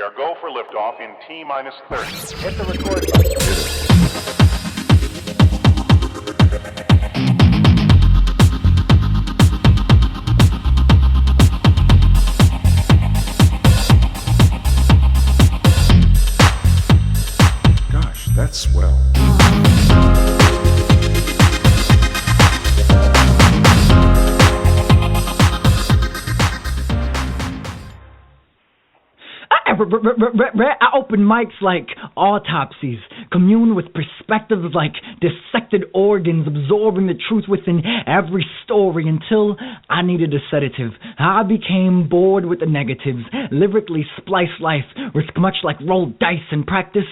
are go for liftoff in T-minus 30. Hit the record button. Gosh, that's swell. I open mics like autopsies, commune with perspectives like dissected organs, absorbing the truth within every story until I needed a sedative. I became bored with the negatives, lyrically splice life, risk much like roll dice and practice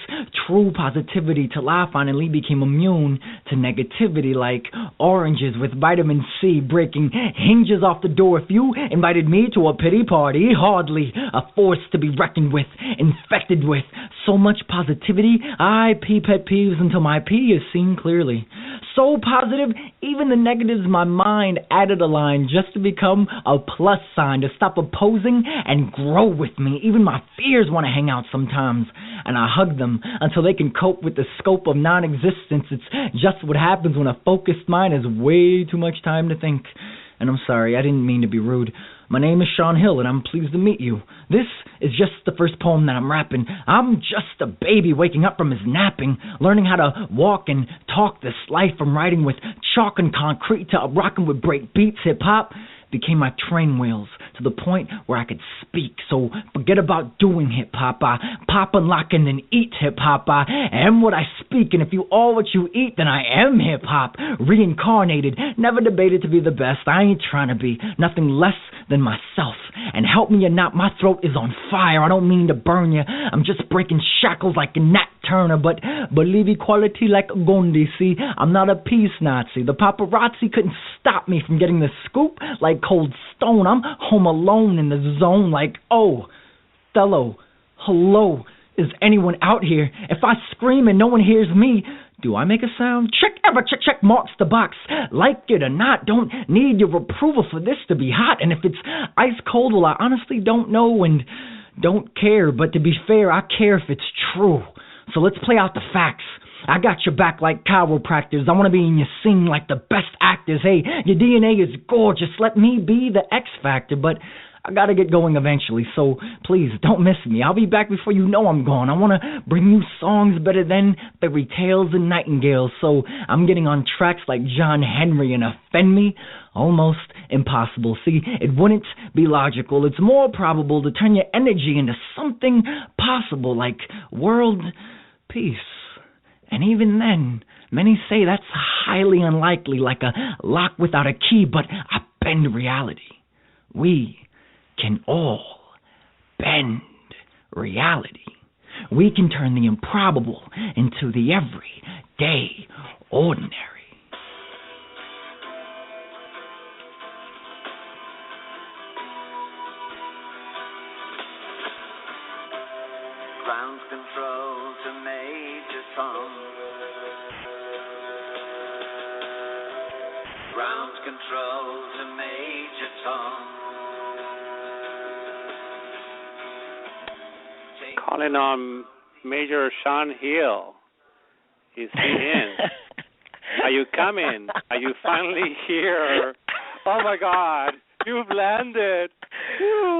true positivity till I finally became immune to negativity like oranges with vitamin C breaking hinges off the door. If you invited me to a pity party, hardly a force to be reckoned with, infected with so much positivity, I pee pet peeves until my pee is seen clearly. So positive, even the negatives my mind added a line just to become a plus sign, to stop opposing and grow with me. Even my fears want to hang out sometimes, and I hug them until they can cope with the scope of non-existence. It's just what happens when a focused mind has way too much time to think. And I'm sorry, I didn't mean to be rude. My name is Sean Hill, and I'm pleased to meet you. This is just the first poem that I'm rapping. I'm just a baby waking up from his napping, learning how to walk and talk this life. From writing with chalk and concrete to rocking with break beats. Hip-hop became my train wheels to the point where I could speak. So forget about doing hip-hop. I pop, unlock, and then eat hip-hop. I am what I speak, and if you are what you eat, then I am hip-hop. Reincarnated, never debated to be the best. I ain't trying to be nothing less than myself. And help me or not, my throat is on fire. I don't mean to burn you. I'm just breaking shackles like a Nat Turner, but believe equality like Gandhi. See, I'm not a peace Nazi. The paparazzi couldn't stop me from getting the scoop like cold stone. I'm home alone in the zone like, oh, fellow, hello, is anyone out here? If I scream and no one hears me, do I make a sound? Check marks the box. Like it or not, don't need your approval for this to be hot. And if it's ice cold, well, I honestly don't know and don't care. But to be fair, I care if it's true. So let's play out the facts. I got your back like chiropractors. I want to be in your scene like the best actors. Hey, your DNA is gorgeous. Let me be the X factor. But I got to get going eventually, so please don't miss me. I'll be back before you know I'm gone. I want to bring you songs better than fairy tales and nightingales, so I'm getting on tracks like John Henry, and offend me? Almost impossible. See, it wouldn't be logical. It's more probable to turn your energy into something possible, like world peace. And even then, many say that's highly unlikely, like a lock without a key, but I bend reality. We can all bend reality. We can turn the improbable into the everyday ordinary. Ground control to Major Tom. Ground control to Major Tom. Calling on Major Sean Hill. Is he in? Are you coming? Are you finally here? Oh my God, you've landed.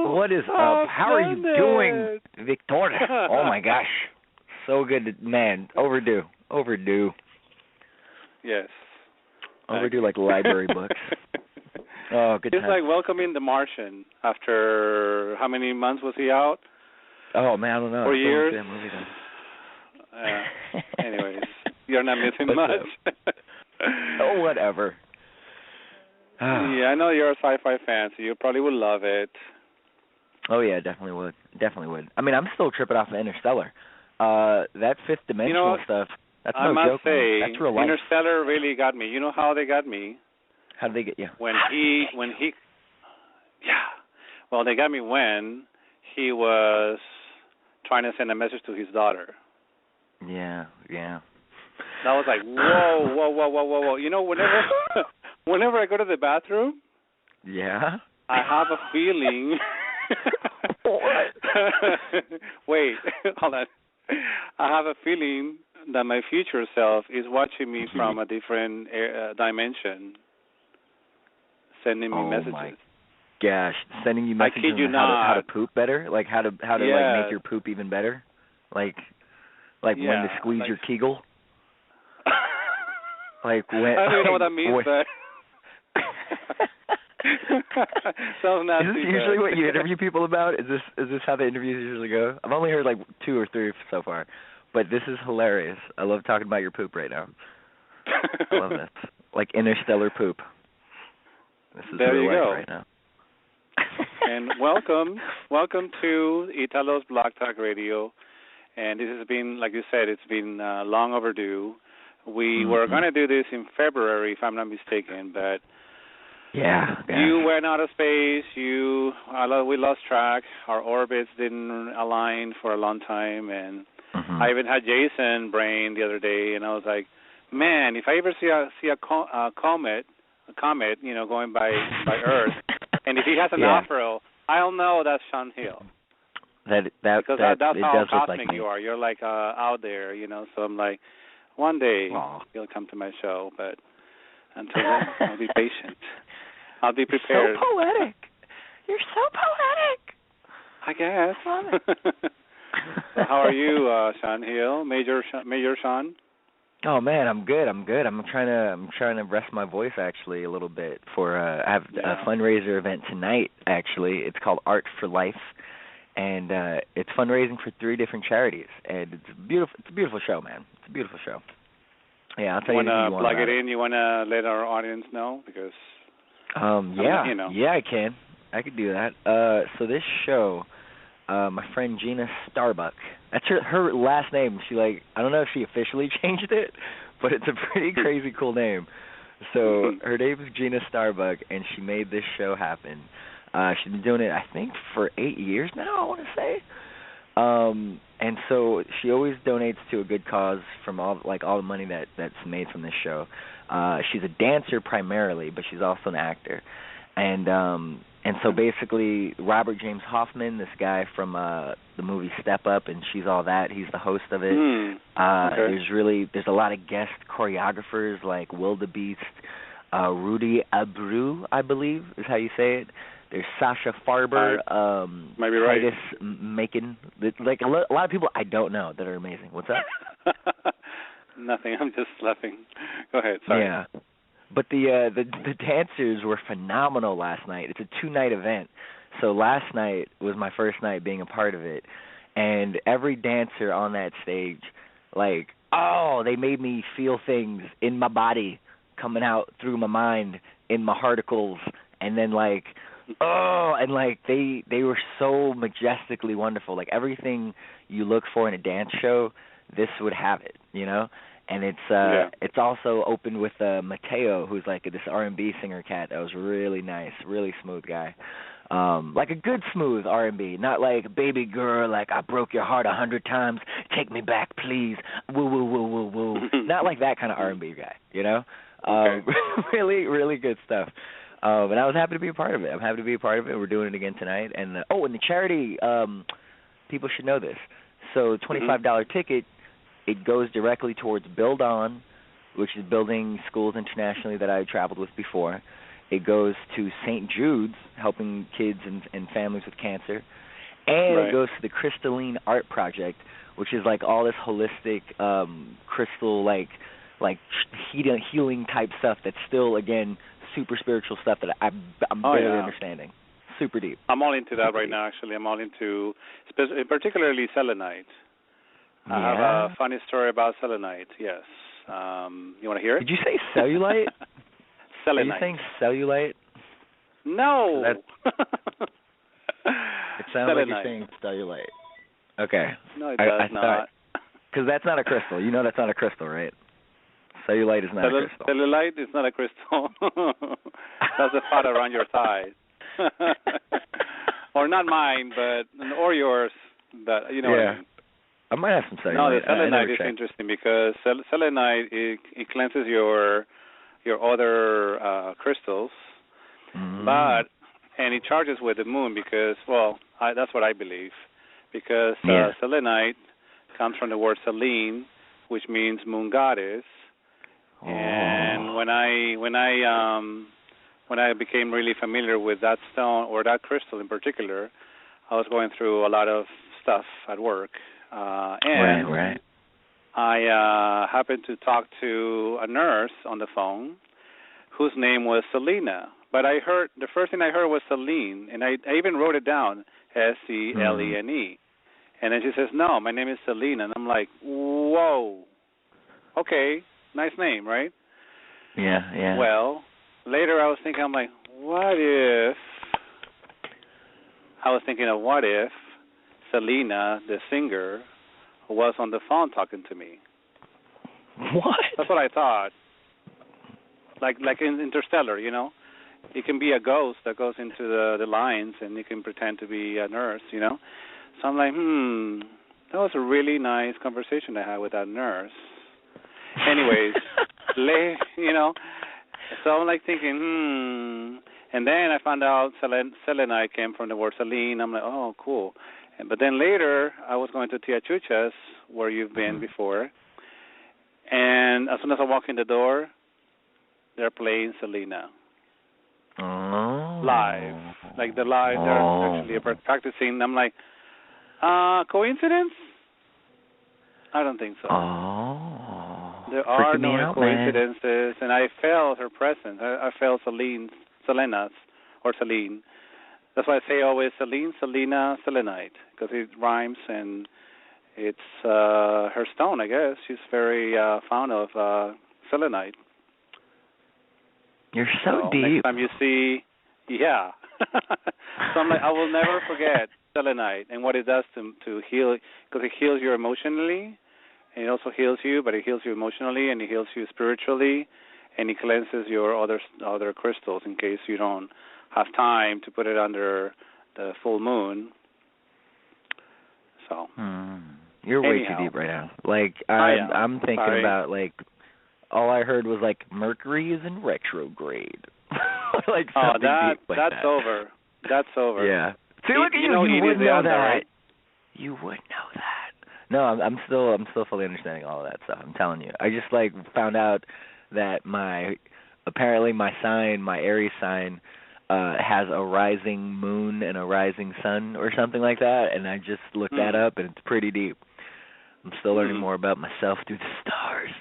What is up? How are you doing, Victoria? Oh my gosh, so good, man. Overdue. Yes. Overdue like library books. Oh, good. It's time. like welcoming the Martian after how many months was he out? Oh man, I don't know. 4 years. Anyways, you're not missing much. Oh, whatever. Yeah, I know you're a sci-fi fan, so you probably would love it. Oh yeah, definitely would. I mean, I'm still tripping off of Interstellar. That fifth dimensional stuff. That's no joke. I must say, that's real life. Interstellar really got me. You know how they got me? How did they get you? Well, they got me when he was trying to send a message to his daughter. Yeah. That was like, whoa. You know, whenever I go to the bathroom, yeah, I have a feeling. Wait, hold on. I have a feeling that my future self is watching me from a different dimension, sending me messages. My gosh, sending you messages on how to poop better, like how to like make your poop even better, like when to squeeze your Kegel. Like when I don't even know what that means, but sounds nasty. Is this usually what you interview people about? Is this how the interviews usually go? I've only heard like 2 or 3 so far, but this is hilarious. I love talking about your poop right now. I love this, like interstellar poop. This is there you real go. life right now. And welcome to Italo's Blog Talk Radio. And this has been, like you said, it's been long overdue. We were going to do this in February, if I'm not mistaken, but you went out of space. We lost track. Our orbits didn't align for a long time, and I even had Jason brain the other day, and I was like, man, if I ever see a comet, going by Earth, and if he has an afro, I'll know that's Sean Hill. That's how cosmic you are. You're like out there, So I'm like, one day you'll come to my show, but until then, I'll be patient. I'll be prepared. You're so poetic. You're so poetic. I guess. So how are you, Sean Hill, Major Sean? Oh man, I'm good. I'm trying to rest my voice actually a little bit for I have a fundraiser event tonight. Actually, it's called Art for Life. And it's fundraising for 3 different charities, and it's beautiful. It's a beautiful show, man. It's a beautiful show. Yeah, I'll tell you. Want to plug it in? You want to let our audience know because? Yeah, I can. I could do that. So this show, my friend Gina Starbuck. That's her last name. She I don't know if she officially changed it, but it's a pretty crazy cool name. So her name is Gina Starbuck, and she made this show happen. She's been doing it, I think, for 8 years now, I want to say. And so she always donates to a good cause from all the money that's made from this show. She's a dancer primarily, but she's also an actor. And so basically Robert James Hoffman, this guy from the movie Step Up and She's All That, he's the host of it. There's a lot of guest choreographers like Wildebeest, Rudy Abreu, I believe is how you say it. There's Sasha Farber, might be right. Titus Macon, like a lot of people I don't know that are amazing. What's up? Nothing. I'm just laughing. Go ahead. Sorry. Yeah, but the dancers were phenomenal last night. It's a 2-night event, so last night was my first night being a part of it, and every dancer on that stage, they made me feel things in my body coming out through my mind in my particles, and then they were so majestically wonderful. Like everything you look for in a dance show, this would have it, And it's also opened with Mateo, who's this R&B singer cat that was really nice, really smooth guy. Like a good smooth R&B, not like baby girl, like I broke your heart 100 times, take me back please, woo woo woo woo woo. Not like that kind of R&B guy, Okay. Really, really good stuff. And I was happy to be a part of it. I'm happy to be a part of it. We're doing it again tonight. And and the charity, people should know this. So $25 ticket, it goes directly towards BuildOn, which is building schools internationally that I traveled with before. It goes to St. Jude's, helping kids and families with cancer. And it goes to the Crystalline Art Project, which is all this holistic crystal, healing type stuff that's still, again, super spiritual stuff that I'm barely understanding. Super deep. I'm all into that right now, actually. I'm all into, particularly selenite. I have a funny story about selenite, yes. You want to hear it? Did you say cellulite? Selenite. Are you saying cellulite? No. It sounds selenite. like you're saying cellulite. Okay. No, it does not. Because that's not a crystal. You know that's not a crystal, right? Cellulite is not a crystal. Cellulite is not a crystal. That's a fat around your thighs. Or not mine, or yours. But you know what I mean. I might have some cellulite. No, the selenite is interesting because selenite it cleanses your other crystals, but and he charges with the moon because, well, that's what I believe, because selenite comes from the word Selene, which means moon goddess. Oh. And when I became really familiar with that stone or that crystal in particular, I was going through a lot of stuff at work, and right. I happened to talk to a nurse on the phone whose name was Selena. But the first thing I heard was Selene, and I even wrote it down, Selene. And then she says, no, my name is Selena. And I'm like, whoa, okay, nice name, right? Yeah. Well, later I was thinking, I'm like, what if Selena, the singer, was on the phone talking to me? What? That's what I thought. Like in Interstellar, you know? It can be a ghost that goes into the lines, and you can pretend to be a nurse, you know? So I'm like, that was a really nice conversation I had with that nurse. Anyways, you know, so I'm like thinking, and then I found out selenite came from the word Selene. I'm like, oh, cool. But then later, I was going to Tia Chucha's, where you've been before, and as soon as I walk in the door, they're playing Selena. Oh. Live. Like they're actually practicing. I'm like, coincidence? I don't think so. Oh. There are no coincidences, and I felt her presence. I felt Selena's, or Selene. That's why I say always Selene, Selena, selenite, because it rhymes, and it's her stone, I guess. She's very fond of selenite. You're so deep. Next time you see, so I'm like, I will never forget selenite and what it does to heal, because it heals you emotionally, and it also heals you, but it heals you emotionally, and it heals you spiritually, and it cleanses your other crystals in case you don't have time to put it under the full moon. So you're way too deep right now. Like I'm thinking about, like, all I heard was like Mercury is in retrograde. Like something deep like that's that. over. That's over. Yeah. See, look at you. You would know that. Right? You would know that. No, I'm still fully understanding all of that stuff. I'm telling you. I just like found out that apparently my sign, my Aries sign, has a rising moon and a rising sun or something like that, and I just looked that up, and it's pretty deep. I'm still learning more about myself through the stars.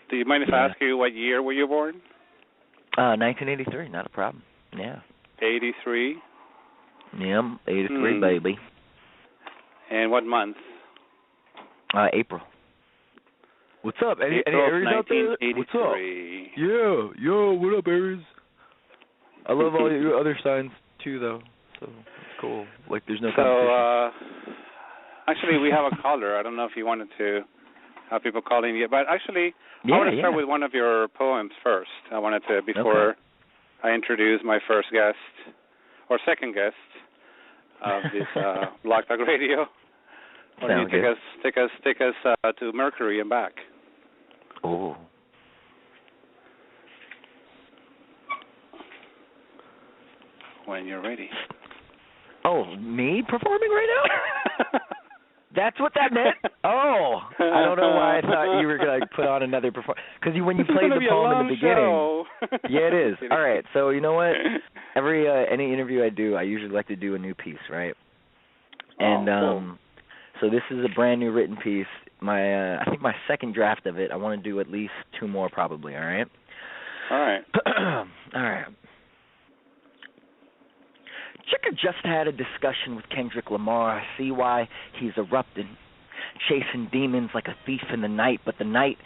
Do you mind if I ask you what year were you born? 1983, not a problem. Yeah. 83? Yeah, 83, baby. And what month? April. What's up? Any Aries out there? What's up? Yeah, yo, what up, Aries? I love all your other signs too, though. So it's cool. Like, there's no competition. Actually, we have a caller. I don't know if you wanted to have people calling you, but actually, I want to start with one of your poems first. I wanted to, before I introduce my first guest or second guest of this Blog Talk Radio. Why don't you take us to Mercury and back? Oh. When you're ready. Oh, me performing right now? That's what that meant? Oh, I don't know why I thought you were going to put on another performance. Because when you played the poem in the beginning. Yeah, it is. All right, so you know what? Any interview I do, I usually like to do a new piece, right? And cool. So this is a brand new written piece. I think my second draft of it, I want to do at least two more probably, all right? All right. All right. Chicker just had a discussion with Kendrick Lamar. I see why he's erupted, chasing demons like a thief in the night. But the night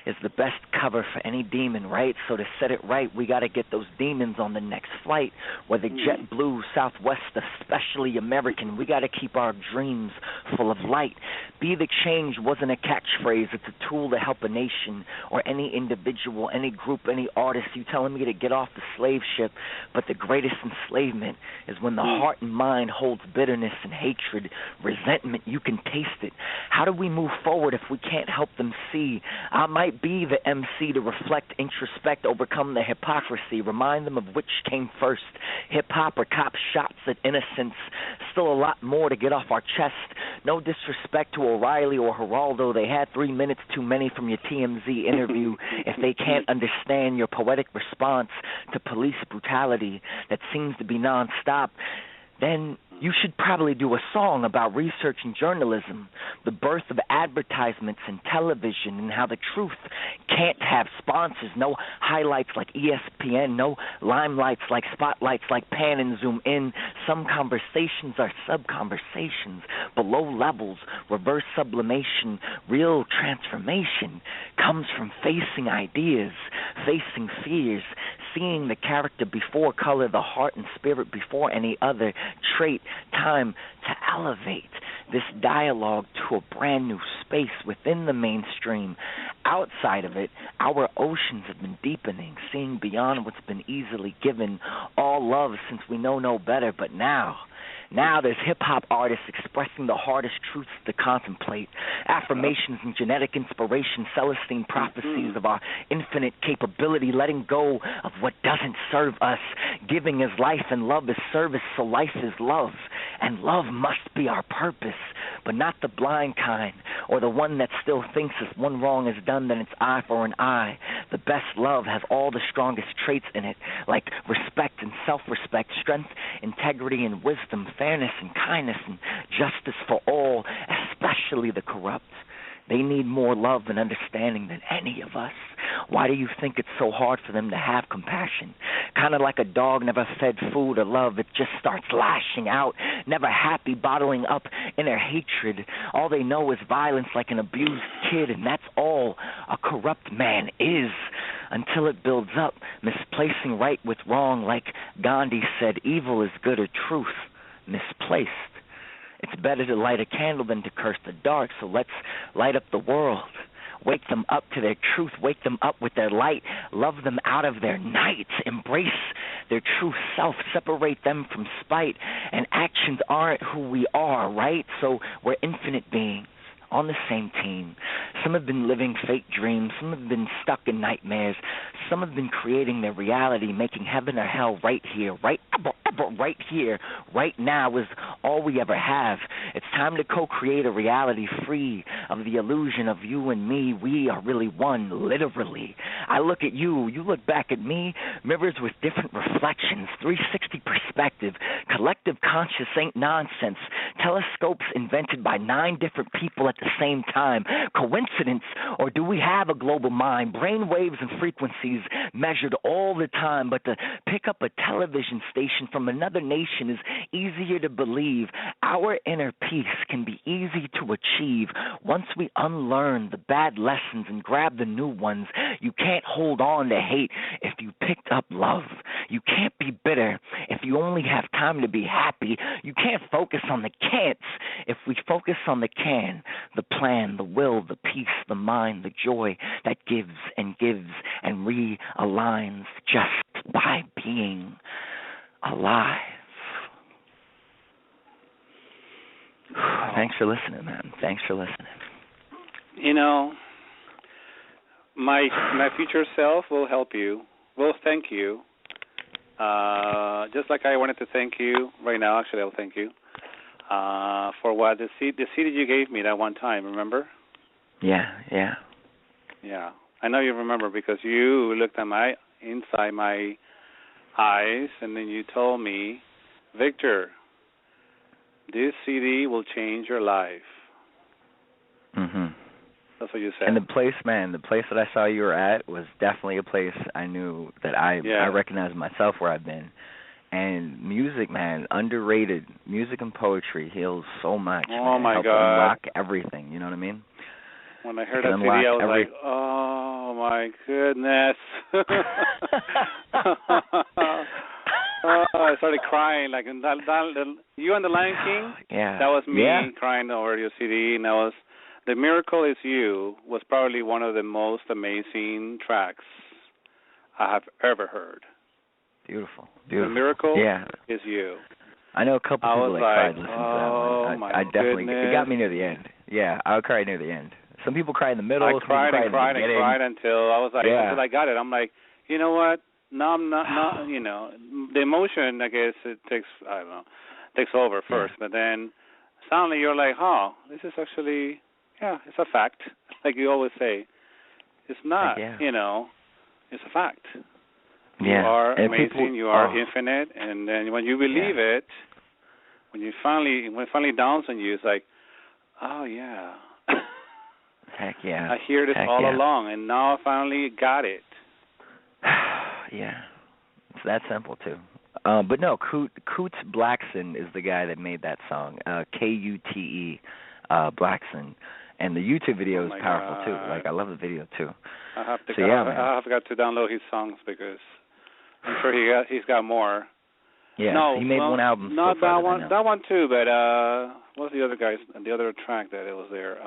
is the best cover for any demon, right? So to set it right, we got to get those demons on the next flight. Whether JetBlue, Southwest, especially American, we got to keep our dreams full of light. Be the change wasn't a catchphrase. It's a tool to help a nation or any individual, any group, any artist. You telling me to get off the slave ship, but the greatest enslavement is when the heart and mind holds bitterness and hatred, resentment. You can taste it. How do we move forward if we can't help them see? I might be the MC to reflect, introspect, overcome the hypocrisy, remind them of which came first, hip-hop or cop shots at innocence. Still a lot more to get off our chest. No disrespect to O'Reilly or Geraldo. They had 3 minutes too many from your TMZ interview. If they can't understand your poetic response to police brutality that seems to be nonstop, then you should probably do a song about research and journalism, the birth of advertisements and television, and how the truth can't have sponsors, no highlights like ESPN, no limelights like spotlights like pan and zoom in. Some conversations are sub-conversations, below levels, reverse sublimation. Real transformation comes from facing ideas, facing fears, seeing the character before color, the heart and spirit before any other trait. Time to elevate this dialogue to a brand new space within the mainstream. Outside of it, our oceans have been deepening, seeing beyond what's been easily given. All love since we know no better, but now there's hip-hop artists expressing the hardest truths to contemplate, affirmations and genetic inspiration, Celestine prophecies of our infinite capability, letting go of what doesn't serve us. Giving is life and love is service, so life is love, and love must be our purpose, but not the blind kind, or the one that still thinks if one wrong is done, then it's eye for an eye. The best love has all the strongest traits in it, like respect and self-respect, strength, integrity and wisdom, fairness and kindness and justice for all, especially the corrupt. They need more love and understanding than any of us. Why do you think it's so hard for them to have compassion? Kind of like a dog never fed food or love. It just starts lashing out, never happy, bottling up inner hatred. All they know is violence like an abused kid, and that's all a corrupt man is. Until it builds up, misplacing right with wrong, like Gandhi said, evil is good or truth misplaced. It's better to light a candle than to curse the dark, so let's light up the world. Wake them up to their truth. Wake them up with their light. Love them out of their nights. Embrace their true self. Separate them from spite. And actions aren't who we are, right? So we're infinite beings on the same team. Some have been living fake dreams. Some have been stuck in nightmares. Some have been creating their reality, making heaven or hell right here, right here, right now is all we ever have. It's time to co-create a reality free of the illusion of you and me. We are really one, literally. I look at you, you look back at me, mirrors with different reflections, 360 perspective, collective conscious ain't nonsense, telescopes invented by 9 different people at the same time. Coincidence, or do we have a global mind? Brain waves and frequencies measured all the time, but to pick up a television station from another nation is easier to believe. Our inner peace can be easy to achieve once we unlearn the bad lessons and grab the new ones. You can't hold on to hate if you picked up love. You can't be bitter if you only have time to be happy. You can't focus on the can'ts if we focus on the can, the plan, the will, the peace, the mind, the joy that gives and realigns just by being alive. Thanks for listening, man. Thanks for listening. You know, my future self will help you. Will thank you. Just like I wanted to thank you right now. Actually, I'll thank you for what the seed that you gave me that one time. Remember? Yeah. I know you remember because you looked at inside my eyes, and then you told me, Victor, this CD will change your life. Mhm. That's what you said. And the place that I saw you were at was definitely a place I knew that I recognized myself where I've been. And music, man, underrated. Music and poetry heals so much. Oh, man. my Helps God. unlock everything, you know what I mean? When I heard that CD, I was like, oh, my goodness. Oh, I started crying like you and the Lion King. Yeah, that was me yeah. crying over your CD, and that was The Miracle Is You was probably one of the most amazing tracks I have ever heard. Beautiful. The Miracle Is You. I know a couple people that cried listening to oh that one. I definitely, it got me near the end. Yeah, I would cry near the end. Some people cry in the middle. I cried and cried and cried until I was like, until I got it. I'm like, you know what? No, I'm not, you know, the emotion, I guess, it takes, I don't know, takes over first. But then suddenly you're like, oh, this is actually, it's a fact. Like you always say. It's not, you know, it's a fact. You are amazing, you are infinite, and then when you believe it, when it finally dawns on you, it's like, oh, yeah. Heck yeah. I hear this all along, and now I finally got it. Yeah. It's that simple, too. But no, Coots Blackson is the guy that made that song, Kute Blackson. And the YouTube video is powerful, too. Like, I love the video, too. I have got to download his songs because I'm sure he's got more. Yeah, no, he made one album. Not so that one. That one too. But what's the other other track that it was there?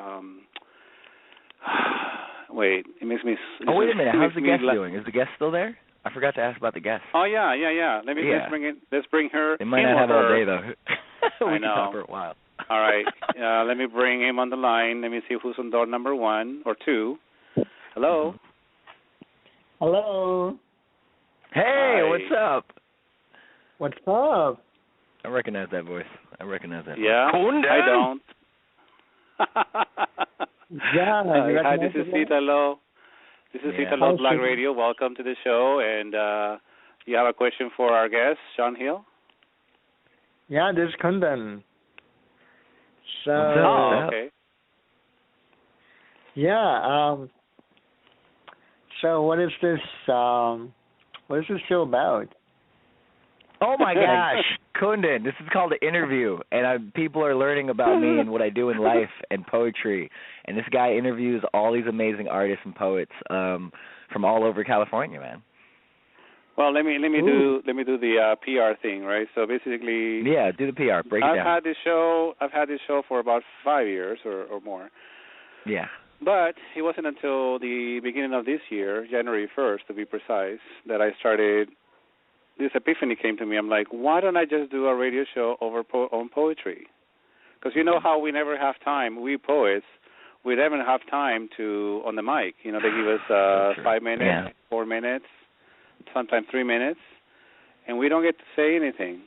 Wait, it makes me. Wait a minute. How's the guest doing? Is the guest still there? I forgot to ask about the guest. Oh yeah. Let's bring her. They might not have all day though. I know. For a while. All right. Let me bring him on the line. Let me see who's on door number 1 or 2. Hello. Hello. Hey, Hi. what's up? What's up? I recognize that voice. Yeah. I don't. Hi, this is Italo. This is Italo Black Radio. Welcome to the show. And you have a question for our guest, Sean Hill? Yeah, this is Kundan. So. Okay. Yeah. So what is this? What is this show about? Oh my gosh, Kundan, this is called an interview, and people are learning about me and what I do in life and poetry. And this guy interviews all these amazing artists and poets from all over California, man. Well, let me do the PR thing, right? So basically, do the PR. Break it down. I've had this show for about 5 years or more. Yeah. But it wasn't until the beginning of this year, January 1st to be precise, that I started. This epiphany came to me. I'm like, why don't I just do a radio show on poetry? Because you know how we never have time. We poets, we never have time to on the mic. You know, they give us 5 minutes, 4 minutes, sometimes 3 minutes, and we don't get to say anything.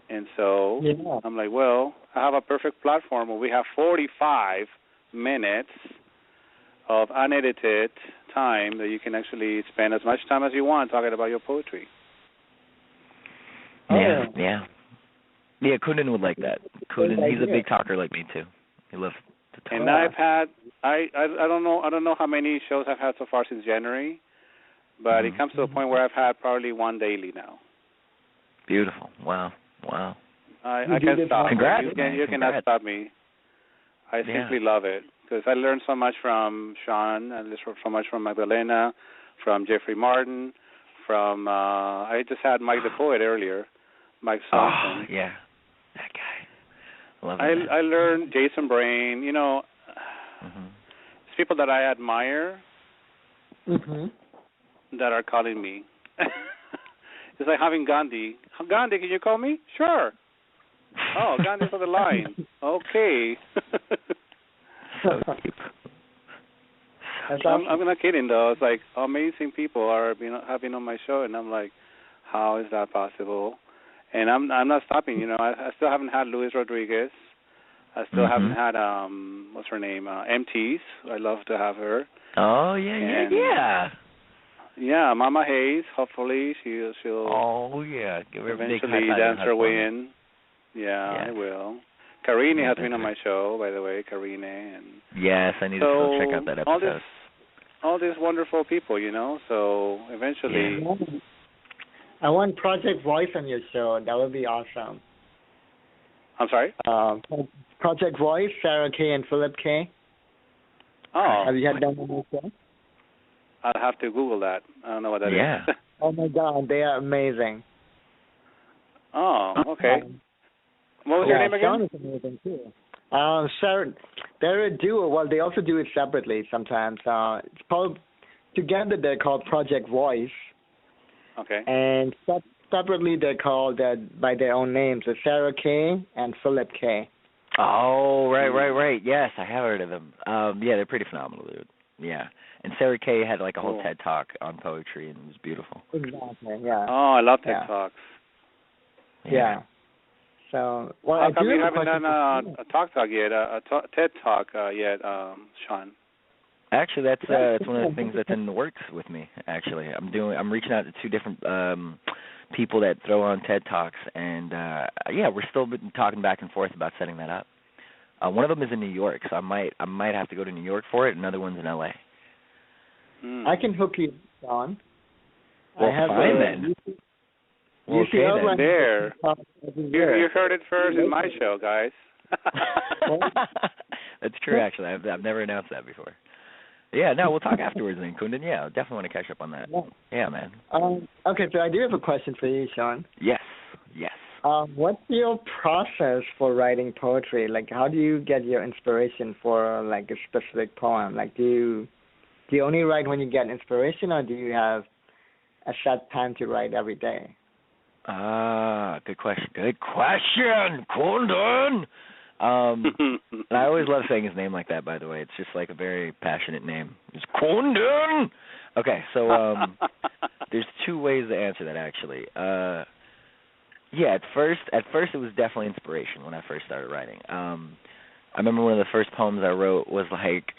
And so I'm like, well, I have a perfect platform where we have 45 minutes of unedited time that you can actually spend as much time as you want talking about your poetry. Yeah, Kundan would like that. Kundan, he's a big talker like me too. He loves to talk. And I've had I don't know how many shows I've had so far since January, but it comes to a point where I've had probably one daily now. Beautiful. Wow. I can't stop. Congrats, you cannot stop me. I simply love it. Because I learned so much from Sean, I learned so much from Magdalena, from Jeffrey Martin, from, I just had Mike the Poet earlier, Mike Swanson. Oh, yeah, that guy. Love him. I learned Jason Brain, you know, it's people that I admire that are calling me. It's like having Gandhi. Gandhi, can you call me? Sure. Oh, Gandhi's on the line. Okay. So deep. I'm not kidding though. It's like amazing people have been on my show, and I'm like, how is that possible? And I'm not stopping. You know, I still haven't had Luis Rodriguez. I still haven't had what's her name? MT's. I love to have her. Oh yeah. Yeah, Mama Hayes. Hopefully she'll. Oh yeah, give her eventually dance her way in. Yeah, I will. Karine has been on my show, by the way, Karine. And yes, I need to go check out that episode. All these wonderful people, you know, so eventually. Yeah. I want Project Voice on your show. That would be awesome. I'm sorry? Project Voice, Sarah K. and Philip K. Oh. Have you had them on your show? I'll have to Google that. I don't know what that is. Oh my God, they are amazing. Oh, okay. What was your name again? Sean is amazing too. Sarah, they're a duo. Well, they also do it separately sometimes. It's called together. They're called Project Voice. Okay. And separately, they're called by their own names. It's Sarah K. and Philip K. Oh, right. Yes, I have heard of them. Yeah, they're pretty phenomenal, dude. Yeah. And Sarah K. had like a whole TED Talk on poetry, and it was beautiful. Exactly, yeah. Oh, I love TED Talks. Yeah. So, well, how come you haven't done a talk yet, a TED Talk yet, Sean? Actually, that's one of the things that's in the works with me. Actually, I'm reaching out to two different people that throw on TED Talks, and we're still been talking back and forth about setting that up. One of them is in New York, so I might have to go to New York for it. Another one's in LA. I can hook you on. Well, fine then. Well, okay then. There. You heard it first in my show, guys. That's true, actually. I've never announced that before. Yeah, no, we'll talk afterwards then, Kundan. Yeah, I definitely want to catch up on that. Yeah, man. Okay, so I do have a question for you, Sean. Yes. What's your process for writing poetry? Like, how do you get your inspiration for, like, a specific poem? Like, do you only write when you get inspiration, or do you have a set time to write every day? Good question. Kundan! I always love saying his name like that, by the way. It's just like a very passionate name. It's Kundan! Okay, so there's two ways to answer that, actually. At first it was definitely inspiration when I first started writing. I remember one of the first poems I wrote was like,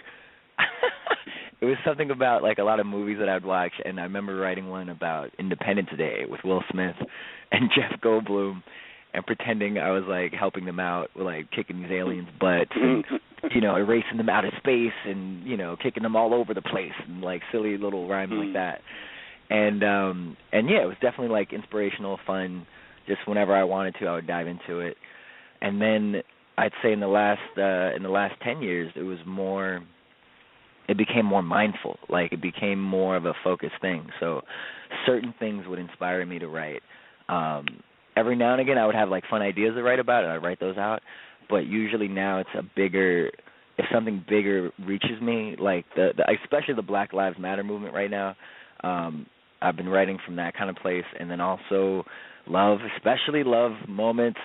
it was something about like a lot of movies that I'd watch, and I remember writing one about Independence Day with Will Smith and Jeff Goldblum, and pretending I was like helping them out with like kicking these aliens' butts and erasing them out of space and kicking them all over the place and like silly little rhymes like that. And it was definitely like inspirational, fun. Just whenever I wanted to, I would dive into it. And then I'd say in the last 10 years, it became more mindful. Like it became more of a focused thing. So certain things would inspire me to write. Every now and again, I would have like fun ideas to write about, and I'd write those out. But usually now it's if something bigger reaches me, like especially the Black Lives Matter movement right now. I've been writing from that kind of place, and then also especially love moments.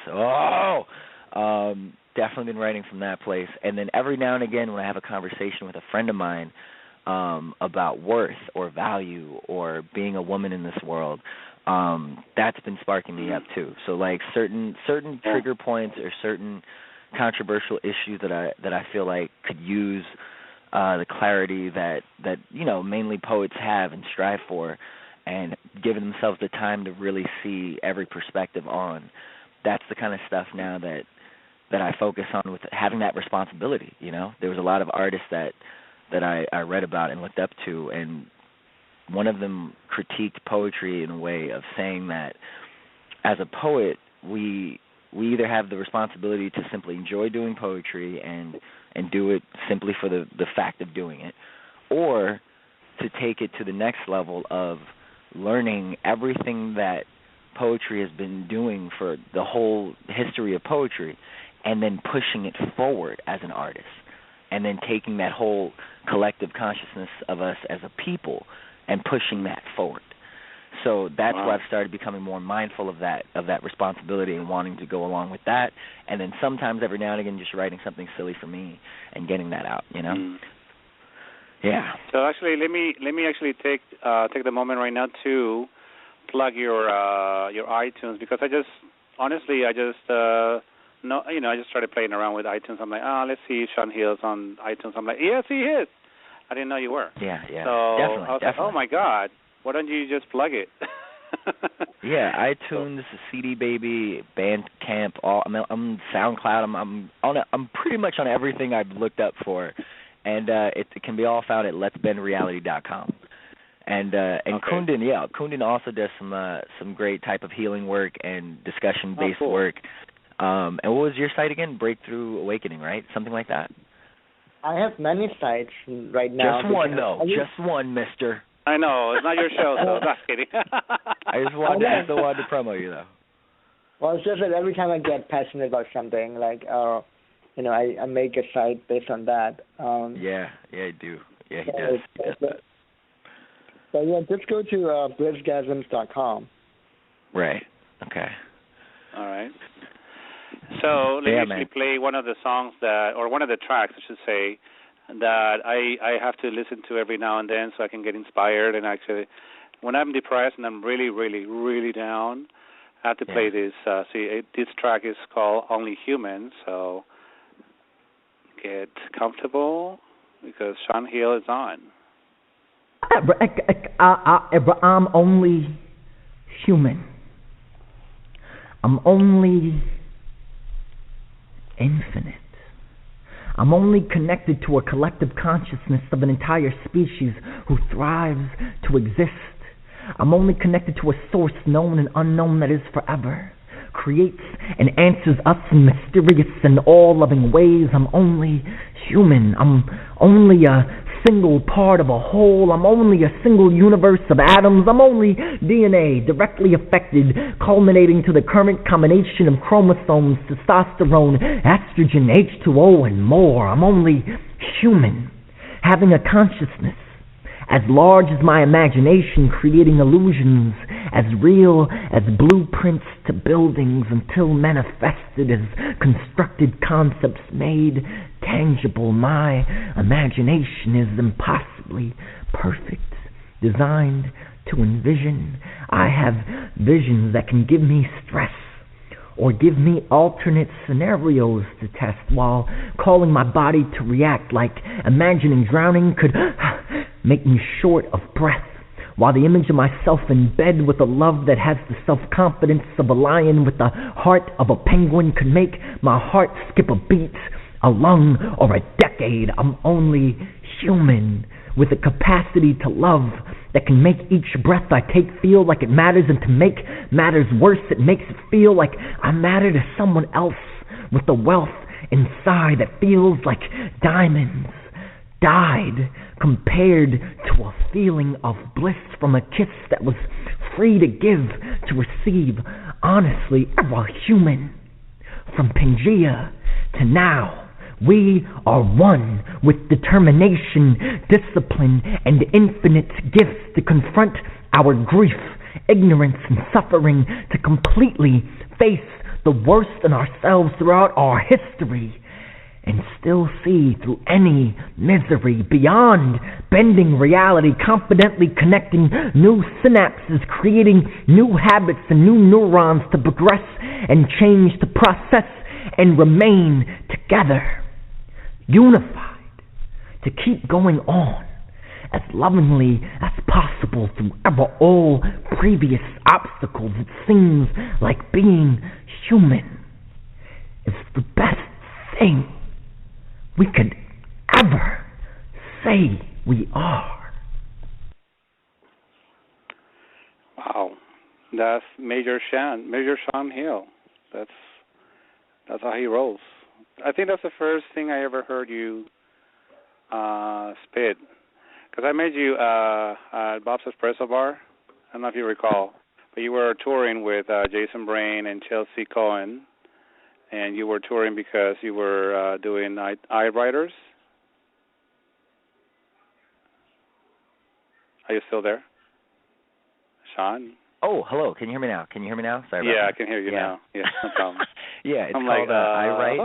Definitely been writing from that place. And then every now and again when I have a conversation with a friend of mine about worth or value or being a woman in this world, that's been sparking me up too. So like certain trigger points or certain controversial issues that I feel like could use the clarity that mainly poets have and strive for, and giving themselves the time to really see every perspective on. That's the kind of stuff now that I focus on with having that responsibility. There was a lot of artists that I read about and looked up to, and one of them critiqued poetry in a way of saying that as a poet, we either have the responsibility to simply enjoy doing poetry and do it simply for the fact of doing it, or to take it to the next level of learning everything that poetry has been doing for the whole history of poetry, and then pushing it forward as an artist, and then taking that whole collective consciousness of us as a people and pushing that forward. So that's why I've started becoming more mindful of that responsibility and wanting to go along with that, and then sometimes every now and again just writing something silly for me and getting that out, Yeah. So actually, let me actually take the moment right now to plug your iTunes, because I just started playing around with iTunes. I'm like, let's see if Sean Hill's on iTunes. I'm like, yes, he is. I didn't know you were. Yeah. So definitely, I was like, oh my God, why don't you just plug it? Yeah, iTunes, CD Baby, Bandcamp. I'm on SoundCloud. I'm pretty much on everything I've looked up for, and it can be all found at letsbendreality.com. And Kundan also does some great type of healing work and discussion-based work. And what was your site again? Breakthrough Awakening, right? Something like that. I have many sites right now. Just one, though. Just one, mister. I know it's not your show, so I'm not kidding. I still wanted to promo you though. Well, it's just that every time I get passionate about something, like, I make a site based on that. Yeah, I do. Yeah, he does. So yeah, just go to blizzgasms.com. Right. Okay. All right. So let me actually play one of the songs one of the tracks, I should say, that I have to listen to every now and then so I can get inspired. And actually, when I'm depressed and I'm really, really, really down, I have to play this. This track is called Only Human, so get comfortable because Sean Hill is on. I'm only human. I'm only infinite. I'm only connected to a collective consciousness of an entire species who thrives to exist. I'm only connected to a source known and unknown that is forever, creates and answers us in mysterious and all-loving ways. I'm only human. I'm only a single part of a whole. I'm only a single universe of atoms. I'm only DNA directly affected, culminating to the current combination of chromosomes, testosterone, estrogen, H2O, and more. I'm only human, having a consciousness as large as my imagination, creating illusions as real as blueprints to buildings until manifested as constructed concepts made tangible. My imagination is impossibly perfect, designed to envision. I have visions that can give me stress or give me alternate scenarios to test while calling my body to react, like imagining drowning could make me short of breath, while the image of myself in bed with a love that has the self-confidence of a lion with the heart of a penguin could make my heart skip a beat, a lung, or a decade. I'm only human with a capacity to love that can make each breath I take feel like it matters, and to make matters worse, it makes it feel like I matter to someone else with the wealth inside that feels like diamonds died compared to a feeling of bliss from a kiss that was free to give, to receive. Honestly, ever human. From Pangea to now, we are one with determination, discipline, and infinite gifts to confront our grief, ignorance, and suffering, to completely face the worst in ourselves throughout our history, and still see through any misery, beyond bending reality, confidently connecting new synapses, creating new habits and new neurons to progress and change, to process and remain together, unified, to keep going on as lovingly as possible through ever all previous obstacles. It seems like being human is the best thing we could ever say we are. Wow, that's Major Sean Hill. That's how he rolls. I think that's the first thing I ever heard you spit. Because I made you at Bob's Espresso Bar. I don't know if you recall, but you were touring with Jason Brain and Chelsea Cohen. And you were touring because you were doing eye writers. Are you still there, Sean? Oh, hello. Can you hear me now? Sorry about that. Yeah, I can hear you now. Yeah, no problem. Yeah, it's called I Write.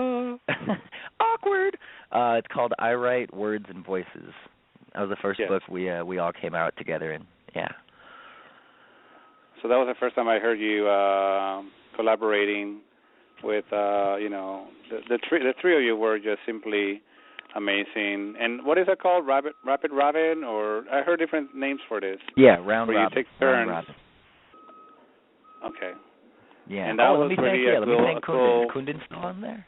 Awkward. It's called I Write Words and Voices. That was the first book we all came out together in. Yeah. So that was the first time I heard you collaborating with the three of you were just simply amazing. And what is it called? Rapid Robin, or I heard different names for this. Yeah, Round where Robin. You take turns. Round Robin. Okay. Yeah. And that was let me thank Kunden. Kunden's still on there?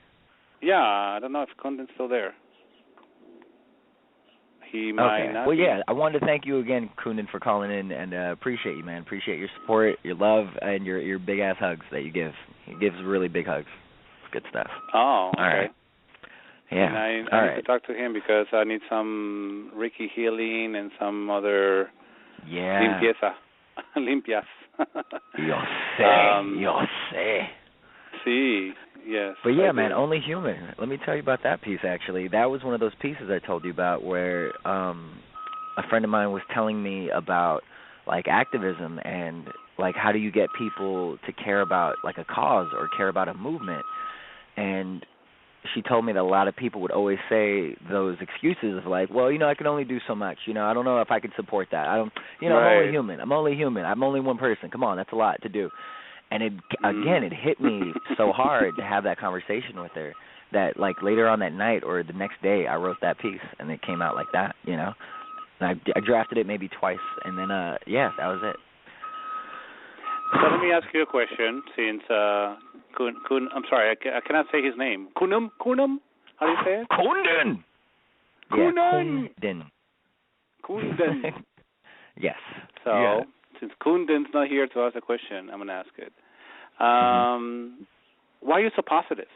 Yeah, I don't know if Kunden's still there. He might not. Well, be. yeah, I wanted to thank you again, Kunden, for calling in, and appreciate you, man. Appreciate your support, your love, and your big-ass hugs that you give. He gives really big hugs. It's good stuff. Oh, okay. All right. Yeah. And I need to talk to him because I need some Reiki healing and some other Yeah. Limpias. Yo sé. Sí, yes. But yeah, man, Only Human. Let me tell you about that piece, actually. That was one of those pieces I told you about where a friend of mine was telling me about, like, activism and, like, how do you get people to care about, like, a cause or care about a movement. And she told me that a lot of people would always say those excuses of, like, well, I can only do so much. I don't know if I could support that. I'm only human. I'm only one person. Come on, that's a lot to do. And it hit me so hard to have that conversation with her that, like, later on that night or the next day, I wrote that piece, and it came out like that, And I drafted it maybe twice, and then, that was it. So let me ask you a question, since I'm sorry, I cannot say his name. Kunum? How do you say it? Kunden. Kunden. Yes. So, since Kunden's not here to ask a question, I'm going to ask it. Why are you so positive?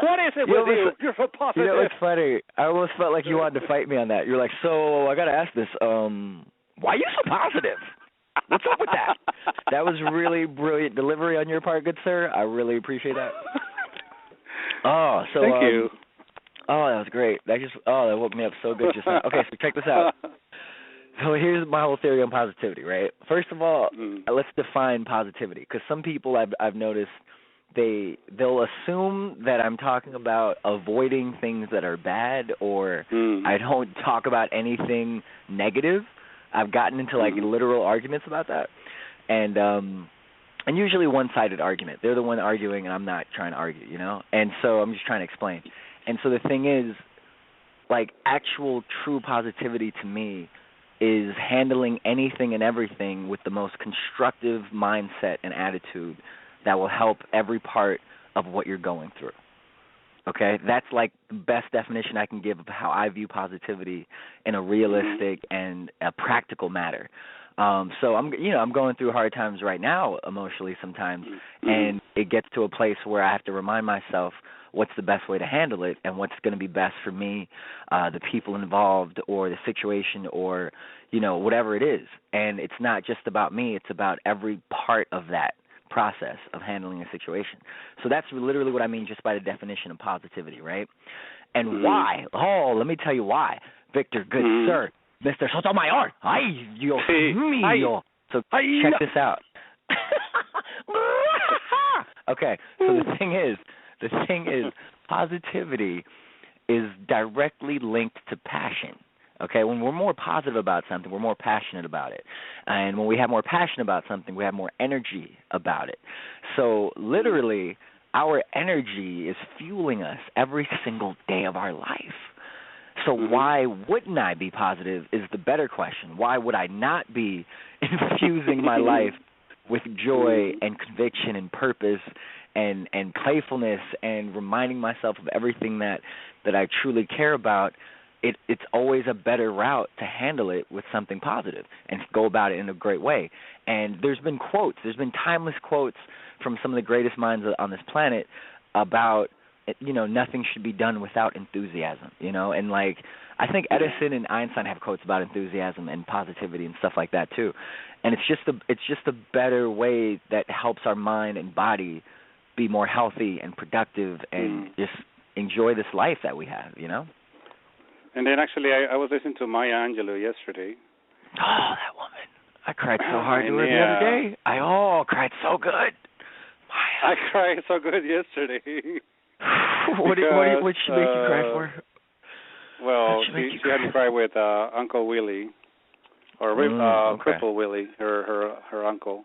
What is it with you? You're so positive. It's funny. I almost felt like you wanted to fight me on that. You're like, so I got to ask this. Why are you so positive? What's up with that? That was really brilliant delivery on your part, good sir. I really appreciate that. Thank you. Oh, that was great. That woke me up so good just now. Okay, so check this out. So here's my whole theory on positivity, right? First of all, let's define positivity, because some people I've noticed they'll assume that I'm talking about avoiding things that are bad, or I don't talk about anything negative. I've gotten into like literal arguments about that, and usually one-sided argument. They're the one arguing, and I'm not trying to argue, And so I'm just trying to explain. And so the thing is, like, actual true positivity to me is handling anything and everything with the most constructive mindset and attitude that will help every part of what you're going through. Okay? That's like the best definition I can give of how I view positivity in a realistic and a practical matter. So I'm going through hard times right now emotionally sometimes, and it gets to a place where I have to remind myself what's the best way to handle it and what's going to be best for me, the people involved, or the situation, or whatever it is. And it's not just about me, it's about every part of that process of handling a situation. So that's literally what I mean just by the definition of positivity, right? And why? Oh, let me tell you why. Victor, good sir, Mr. Sotomayor. Ay, Dios mío. So check this out. Okay, so the thing is, positivity is directly linked to passion. Okay, when we're more positive about something, we're more passionate about it. And when we have more passion about something, we have more energy about it. So literally, our energy is fueling us every single day of our life. So why wouldn't I be positive is the better question. Why would I not be infusing my life with joy and conviction and purpose and playfulness and reminding myself of everything that I truly care about? It's always a better route to handle it with something positive and go about it in a great way. And there's been timeless quotes from some of the greatest minds on this planet about, nothing should be done without enthusiasm, and like I think Edison and Einstein have quotes about enthusiasm and positivity and stuff like that too. And it's just a better way that helps our mind and body be more healthy and productive and just enjoy this life that we have, And then actually, I was listening to Maya Angelou yesterday. Oh, that woman! I cried so hard to her the other day. I cried so good. Maya. I cried so good yesterday. What did she make you cry for? Well, she had me cry with Uncle Willie, or Cripple Willie, her uncle,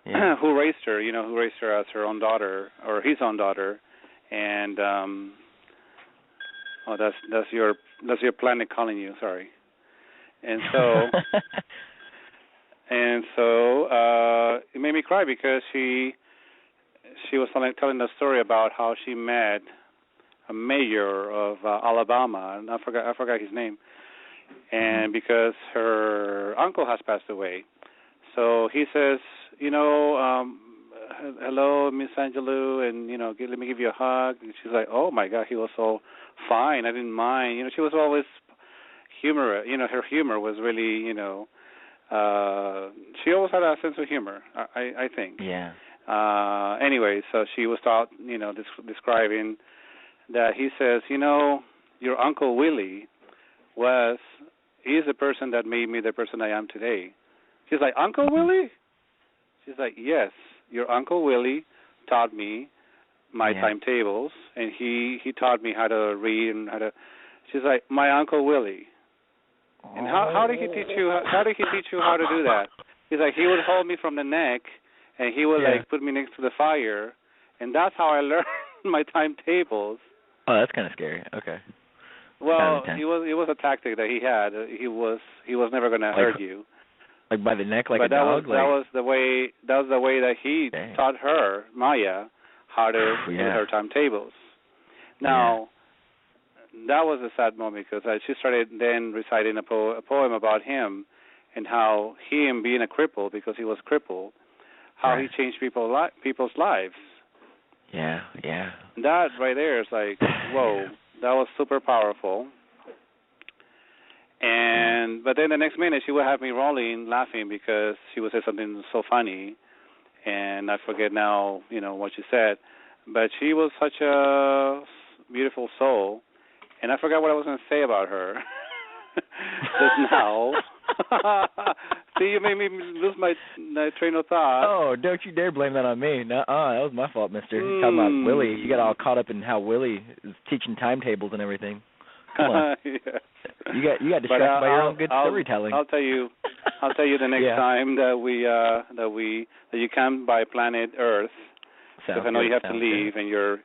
who raised her. Who raised her as her own daughter, or his own daughter, and that's your planet calling you. Sorry. And so it made me cry because she was telling the story about how she met a mayor of Alabama, and I forgot his name, and because her uncle has passed away, so he says, hello, Miss Angelou, and, let me give you a hug. And she's like, oh, my God, he was so fine. I didn't mind. She was always humorous. Her humor was really, she always had a sense of humor, I think. Yeah. Anyway, so she was taught, describing that he says, your Uncle Willie he's the person that made me the person I am today. She's like, Uncle Willie? She's like, yes, your Uncle Willie taught me my timetables, and he taught me how to read and how to. She's like, my Uncle Willie. And how did he teach you? How did he teach you how to do that? He's like, he would hold me from the neck, and he would put me next to the fire, and that's how I learned my timetables. Oh, that's kind of scary. Okay. Well, it was a tactic that he had. He was never going to hurt you. Like by the neck, like a dog. That was the way that he taught her, Maya, how to do her timetables. Now, that was a sad moment because she started then reciting a poem about him and how him being a cripple, because he was crippled, how he changed people's lives. Yeah. That right there is like, whoa, that was super powerful. But then the next minute she would have me rolling, laughing because she would say something so funny, and I forget now, what she said. But she was such a beautiful soul, and I forgot what I was going to say about her just now. See, you made me lose my train of thought. Oh, don't you dare blame that on me. Nuh-uh, that was my fault, mister. You're talking about Willie. You got all caught up in how Willie is teaching timetables and everything. Come on. You got distracted by your own good storytelling. I'll tell you the next time that you come by planet Earth, because I know you have to leave and your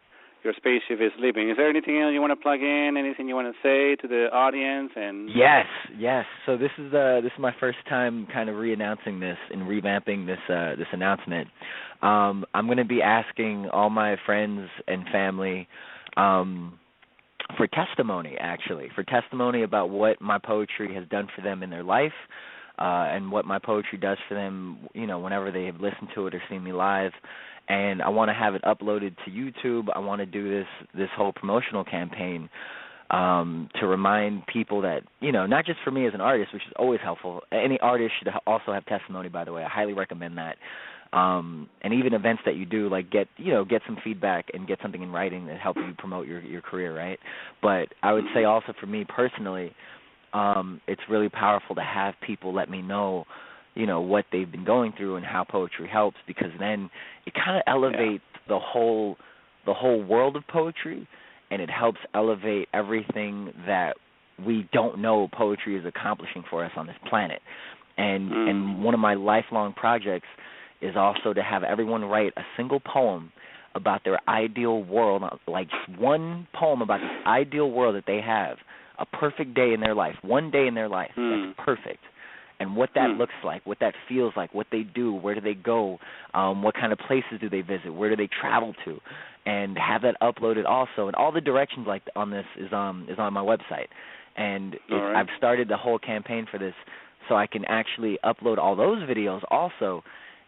spaceship is leaving. Is there anything else you want to plug in? Anything you want to say to the audience? And yes. So this is my first time kind of re-announcing this and revamping this announcement. I'm going to be asking all my friends and family for testimony about what my poetry has done for them in their life, and what my poetry does for them, whenever they have listened to it or seen me live. And I want to have it uploaded to YouTube. I want to do this whole promotional campaign to remind people that, not just for me as an artist, which is always helpful. Any artist should also have testimony, by the way. I highly recommend that. And even events that you do, like get some feedback and get something in writing that helps you promote your career, right? But I would say also for me personally, it's really powerful to have people let me know, what they've been going through and how poetry helps, because then it kind of elevates the whole world of poetry, and it helps elevate everything that we don't know poetry is accomplishing for us on this planet. And one of my lifelong projects is also to have everyone write a single poem about their ideal world, like one poem about the ideal world that they have, a perfect day in their life, one day in their life that's perfect, and what that looks like, what that feels like, what they do, where do they go, what kind of places do they visit, where do they travel to, and have that uploaded also. And all the directions like on this is on my website. And I've started the whole campaign for this so I can actually upload all those videos also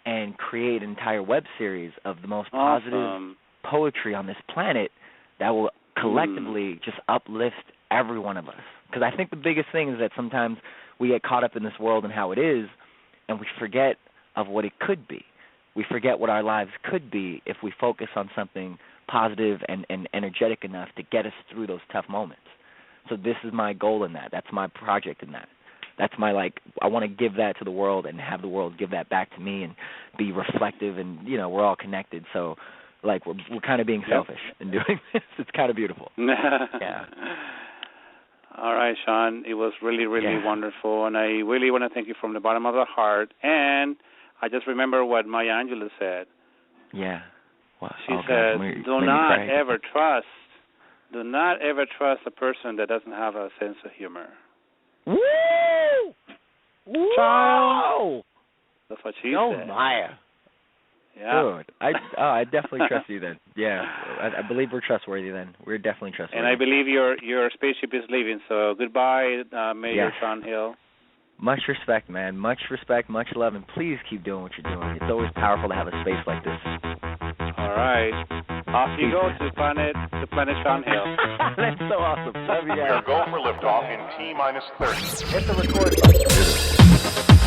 and create an entire web series of the most positive poetry on this planet that will collectively just uplift every one of us. Because I think the biggest thing is that sometimes we get caught up in this world and how it is, and we forget of what it could be. We forget what our lives could be if we focus on something positive and energetic enough to get us through those tough moments. So this is my goal in that. That's my project in that. That's my, I want to give that to the world and have the world give that back to me and be reflective, and, we're all connected. So, we're kind of being selfish in doing this. It's kind of beautiful. Yeah. All right, Sean. It was really, really wonderful, and I really want to thank you from the bottom of the heart. And I just remember what Maya Angelou said. Yeah. Wow. She said, do not ever trust a person that doesn't have a sense of humor. Woo! Wow! That's what she said. Maya. Yeah. Dude, I definitely trust you then. Yeah, I believe we're trustworthy then. We're definitely trustworthy. And I believe your spaceship is leaving, so goodbye, Major Sean Hill. Much respect, man. Much respect, much love, and please keep doing what you're doing. It's always powerful to have a space like this. All right. Off you go to planet Sean Hill. That's so awesome. Love you We are guys. go for liftoff in T minus 30. Hit the record button.